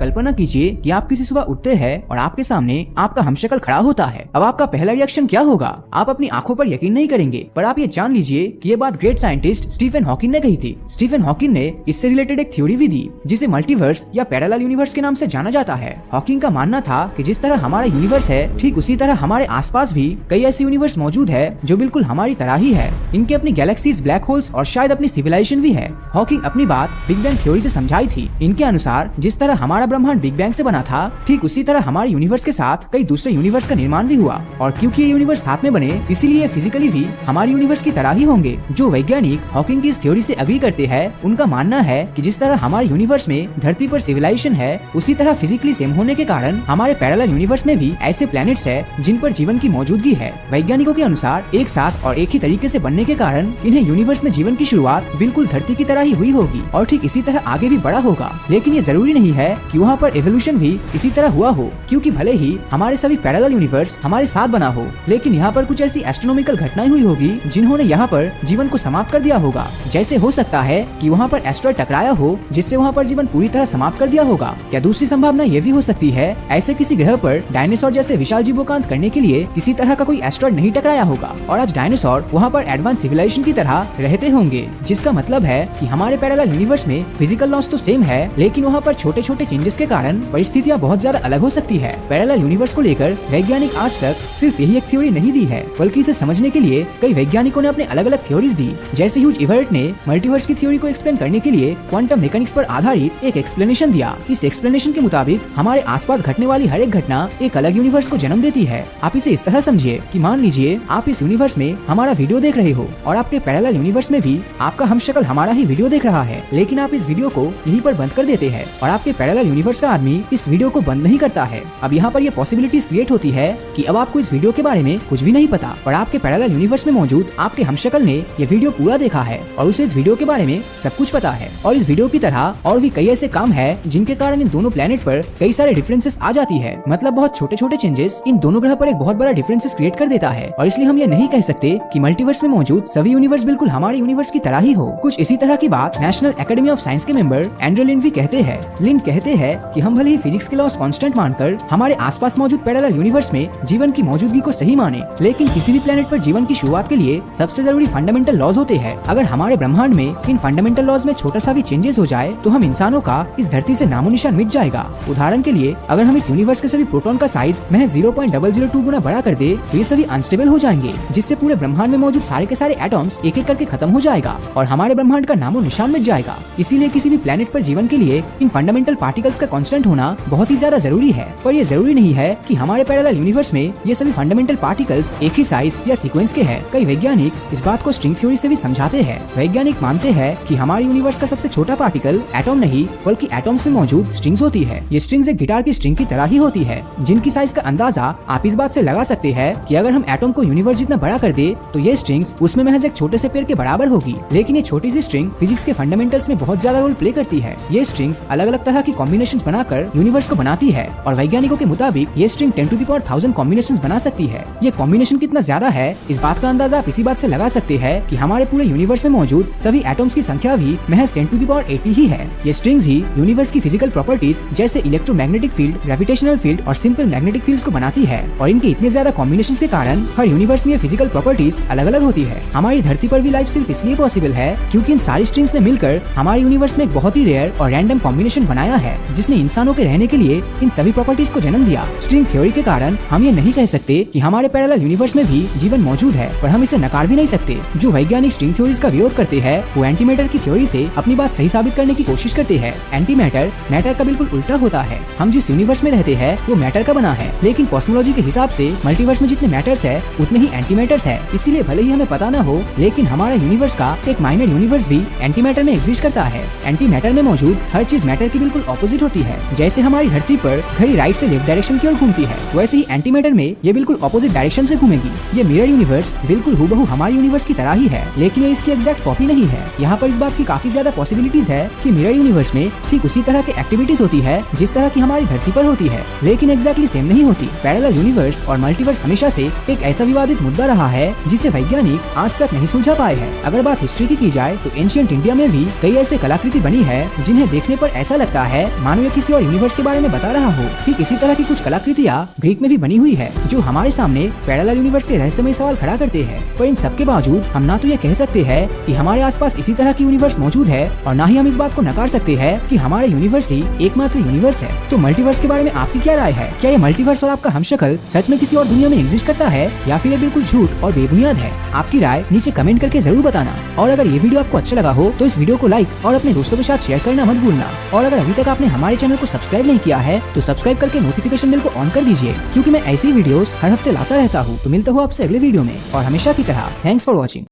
कल्पना कीजिए कि आप किसी सुबह उठते हैं और आपके सामने आपका हमशक्ल खड़ा होता है। अब आपका पहला रिएक्शन क्या होगा? आप अपनी आंखों पर यकीन नहीं करेंगे। पर आप ये जान लीजिए कि ये बात ग्रेट साइंटिस्ट स्टीफन हॉकिंग ने कही थी। स्टीफन हॉकिंग ने इससे रिलेटेड एक थ्योरी भी दी जिसे मल्टीवर्स या पैरेलल यूनिवर्स के नाम से जाना जाता है। हॉकिंग का मानना था कि जिस तरह हमारा यूनिवर्स है, ठीक उसी तरह हमारे आसपास भी कई ऐसे यूनिवर्स मौजूद है जो बिल्कुल हमारी तरह ही है। इनके अपनी गैलेक्सीज, ब्लैक होल्स और शायद अपनी सिविलाइजेशन भी है। हॉकिंग अपनी बात बिग बैंग थ्योरी से समझाई थी। इनके अनुसार जिस तरह हमारा ब्रह्मांड बिग बैंग से बना था, ठीक उसी तरह हमारे यूनिवर्स के साथ कई दूसरे यूनिवर्स का निर्माण भी हुआ। और क्योंकि ये यूनिवर्स साथ में बने, इसीलिए फिजिकली भी हमारे यूनिवर्स की तरह ही होंगे। जो वैज्ञानिक हॉकिंग की इस थ्योरी से एग्री करते हैं, उनका मानना है कि जिस तरह हमारे यूनिवर्स में धरती पर सिविलाइजेशन है, उसी तरह फिजिकली सेम होने के कारण हमारे पैरेलल यूनिवर्स में भी ऐसे प्लैनेट्स है जिन पर जीवन की मौजूदगी है। वैज्ञानिकों के अनुसार एक साथ और एक ही तरीके से बनने के कारण इन्हें यूनिवर्स में जीवन की शुरुआत बिल्कुल धरती की तरह ही हुई होगी और ठीक इसी तरह आगे भी बढ़ा होगा। लेकिन ये जरूरी नहीं है कि वहाँ पर एवोल्यूशन भी इसी तरह हुआ हो, क्योंकि भले ही हमारे सभी पैरेलल यूनिवर्स हमारे साथ बना हो, लेकिन यहाँ पर कुछ ऐसी एस्ट्रोनॉमिकल घटनाएं हुई होगी जिन्होंने यहाँ पर जीवन को समाप्त कर दिया होगा। जैसे हो सकता है कि वहाँ पर एस्ट्रॉइड टकराया हो जिससे वहाँ पर जीवन पूरी तरह समाप्त कर दिया होगा। या दूसरी संभावना ये भी हो सकती है ऐसे किसी ग्रह पर डायनासोर जैसे विशाल जीवों का अंत करने के लिए किसी तरह का कोई एस्ट्रॉइड नहीं टकराया होगा और आज डायनासोर वहाँ पर एडवांस सिविलाइजेशन की तरह रहते होंगे। जिसका मतलब है कि हमारे पैरेलल यूनिवर्स में फिजिकल लॉस तो सेम है, लेकिन वहाँ पर छोटे छोटे चेंजेस के कारण परिस्थितियाँ बहुत ज्यादा अलग हो सकती है। पैरेलल यूनिवर्स को लेकर वैज्ञानिक आज तक सिर्फ यही एक थ्योरी नहीं दी है, बल्कि इसे समझने के लिए कई वैज्ञानिकों ने अपने अलग अलग थ्योरीज दी। जैसे ह्यूज इवर्ट ने मल्टीवर्स की थ्योरी को एक्सप्लेन करने के लिए क्वांटम मैकेनिक्स पर आधारित एक एक्सप्लेनेशन दिया। इस एक्सप्लेनेशन के मुताबिक हमारे आसपास घटने वाली हर एक घटना एक अलग यूनिवर्स को जन्म देती है। आप इसे इस तरह समझिए कि मान लीजिए आप इस यूनिवर्स में हमारा वीडियो देख रहे हो और आपके पैरेलल यूनिवर्स में भी आपका हमशक्ल हमारा ही वीडियो देख रहा है, लेकिन आप इस वीडियो को यहीं पर बंद कर देते हैं और आपके पैरेलल यूनिवर्स का आदमी इस वीडियो को बंद नहीं करता है। अब यहाँ पर ये पॉसिबिलिटीज क्रिएट होती है कि अब आपको इस वीडियो के बारे में कुछ भी नहीं पता, पर आपके पैरेलल यूनिवर्स में मौजूद आपके हमशक्ल ने ये वीडियो पूरा देखा है और उसे इस वीडियो के बारे में सब कुछ पता है। और इस वीडियो की तरह और भी कई ऐसे काम है जिनके कारण इन दोनों प्लेनेट पर कई सारे डिफरेंसेस आ जाती है। मतलब बहुत छोटे छोटे चेंजेस इन दोनों ग्रह पर एक बहुत बड़ा डिफरेंसेस क्रिएट कर देता है। और इसलिए हम ये नहीं कह सकते कि मल्टीवर्स में मौजूद सभी यूनिवर्स बिल्कुल हमारे यूनिवर्स की तरह ही हो। कुछ इसी तरह की बात नेशनल एकेडमी ऑफ साइंस के मेंबर एंड्रे लिन भी कहते हैं। लिन कहते हैं कि हम भले ही फिजिक्स के लॉस कांस्टेंट मानकर हमारे आसपास मौजूद पैरेलल यूनिवर्स में जीवन की मौजूदगी को सही माने, लेकिन किसी भी प्लेनेट पर जीवन की शुरुआत के लिए सबसे जरूरी फंडामेंटल लॉज होते हैं। अगर हमारे ब्रह्मांड में इन फंडामेंटल लॉज में छोटा सा भी चेंजेस हो जाए तो हम इंसानों का इस धरती से नामो निशान मिट जाएगा। उदाहरण के लिए अगर हम इस यूनिवर्स के सभी प्रोटॉन का साइज महज 0.002 गुना बड़ा कर दे तो ये सभी अनस्टेबल हो जाएंगे, जिससे पूरे ब्रह्मांड में मौजूद सारे के सारे एटॉम्स एक एक करके खत्म हो जाएगा और हमारे ब्रह्मांड का नामो निशान मिट जाएगा। इसीलिए किसी भी प्लेनेट पर जीवन के लिए इन फंडामेंटल पार्टिकल्स का कांस्टेंट होना बहुत ही ज्यादा जरूरी है। पर यह जरूरी नहीं है कि हमारे पैरेलल यूनिवर्स में ये सभी फंडामेंटल पार्टिकल्स एक ही साइज या सीक्वेंस के हैं। कई वैज्ञानिक इस बात को स्ट्रिंग थ्योरी से भी समझाते हैं। वैज्ञानिक मानते हैं कि हमारे यूनिवर्स का सबसे छोटा पार्टिकल एटॉम नहीं बल्कि एटॉम्स में मौजूद स्ट्रिंग्स होती है। ये स्ट्रिंग्स एक गिटार की स्ट्रिंग की तरह ही होती है, जिनकी साइज का अंदाजा आप इस बात से लगा सकते हैं कि अगर हम एटॉम को यूनिवर्स जितना बड़ा कर दे तो ये स्ट्रिंग्स उसमें महज एक छोटे से पेड़ के बराबर होगी। लेकिन ये छोटी सी स्ट्रिंग फिजिक्स के फंडामेंटल्स में बहुत ज्यादा रोल प्ले करती है। ये स्ट्रिंग्स अलग अलग तरह की कॉम्बिनेशंस बनाकर यूनिवर्स को बनाती है और वैज्ञानिकों के मुताबिक ये string 10 to the power 1000 combinations बना सकती है। ये कॉम्बिनेशन कितना ज्यादा है इस बात का अंदाजा आप इसी बात से लगा सकते हैं कि हमारे पूरे यूनिवर्स में मौजूद सभी एटॉम्स की संख्या भी महज 10 टू द पावर 80 ही है। ये स्ट्रिंग्स ही यूनिवर्स की फिजिकल प्रॉपर्टीज जैसे इलेक्ट्रोमैग्नेटिक फील्ड, ग्रेविटेशनल फील्ड और सिंपल मैग्नेटिक फील्ड्स को बनाती है और इनके इतने ज्यादा कॉम्बिनेशंस के कारण हर यूनिवर्स में ये फिजिकल प्रॉपर्टीज अलग अलग होती है। हमारी धरती पर भी लाइफ सिर्फ इसलिए पॉसिबल है क्योंकि इन सारी स्ट्रिंग्स ने मिलकर हमारे यूनिवर्स में एक बहुत ही रेयर और रैंडम कॉम्बिनेशन बनाया है जिसने इंसानों के रहने के लिए इन सभी प्रॉपर्टीज को जन्म दिया। स्ट्रिंग थ्योरी के कारण हम ये नहीं कह सकते कि हमारे पैरेलल यूनिवर्स में भी जीवन मौजूद है, पर हम इसे नकार भी नहीं सकते। जो वैज्ञानिक स्ट्रिंग थ्योरीज का विरोध करते हैं वो एंटी मैटर की थ्योरी से अपनी बात सही साबित करने की कोशिश करते हैं। एंटी मैटर मैटर का बिल्कुल उल्टा होता है। हम जिस यूनिवर्स में रहते हैं वो मैटर का बना है, लेकिन कॉस्मोलॉजी के हिसाब से मल्टीवर्स में जितने मैटर्स है उतने ही एंटी मैटर्स है। इसीलिए भले ही हमें पता न हो, लेकिन हमारा यूनिवर्स का एक माइनर यूनिवर्स भी एंटी मैटर में एग्जिस्ट करता है। एंटी मैटर में मौजूद हर चीज मैटर की बिल्कुल ऑपोजिट होती है। जैसे हमारी धरती पर घड़ी राइट से लेफ्ट डायरेक्शन की ओर घूमती है, वैसे ही एंटी मैटर में ये बिल्कुल ऑपोजिट डायरेक्शन से घूमेगी। ये मिरर यूनिवर्स बिल्कुल हूबहू हमारे यूनिवर्स की तरह ही है, लेकिन ये इसकी एग्जैक्ट कॉपी नहीं है। यहाँ पर इस बात की काफी ज्यादा पॉसिबिलिटीज है कि मिरर यूनिवर्स में ठीक उसी तरह की एक्टिविटीज होती है जिस तरह की हमारी धरती पर होती है, लेकिन एग्जैक्टली सेम नहीं होती। पैरेलल यूनिवर्स और मल्टीवर्स हमेशा से एक ऐसा विवादित मुद्दा रहा है जिसे वैज्ञानिक आज तक नहीं सुलझा पाए हैं। अगर बात हिस्ट्री की जाए तो एंशिएंट इंडिया में भी कई ऐसे कलाकृति बनी है जिन्हें देखने पर ऐसा लगता है मानो मानो ये किसी और यूनिवर्स के बारे में बता रहा हो। ठीक इसी तरह की कुछ कलाकृतियाँ ग्रीक में भी बनी हुई है, जो हमारे सामने पैरेलल यूनिवर्स के रहस्यमय सवाल खड़ा करते हैं। पर इन सब के बावजूद हम ना तो ये कह सकते हैं कि हमारे आसपास इसी तरह की यूनिवर्स मौजूद है, और ना ही हम इस बात को नकार सकते हैं कि हमारा यूनिवर्स ही एकमात्र यूनिवर्स है। तो मल्टीवर्स के बारे में आपकी क्या राय है? क्या ये मल्टीवर्स और आपका हमशक्ल सच में किसी और दुनिया में एग्जिस्ट करता है, या फिर ये बिल्कुल झूठ और बेबुनियाद है? आपकी राय नीचे कमेंट करके जरूर बताना। और अगर ये वीडियो आपको अच्छा लगा हो तो इस वीडियो को लाइक और अपने दोस्तों के साथ शेयर करना मत भूलना। और अगर अभी तक आपने हमारे चैनल को सब्सक्राइब नहीं किया है तो सब्सक्राइब करके नोटिफिकेशन बेल को ऑन कर दीजिए, क्योंकि मैं ऐसी वीडियोस हर हफ्ते लाता रहता हूँ। तो मिलता हूँ आपसे अगले वीडियो में, और हमेशा की तरह थैंक्स फॉर वॉचिंग।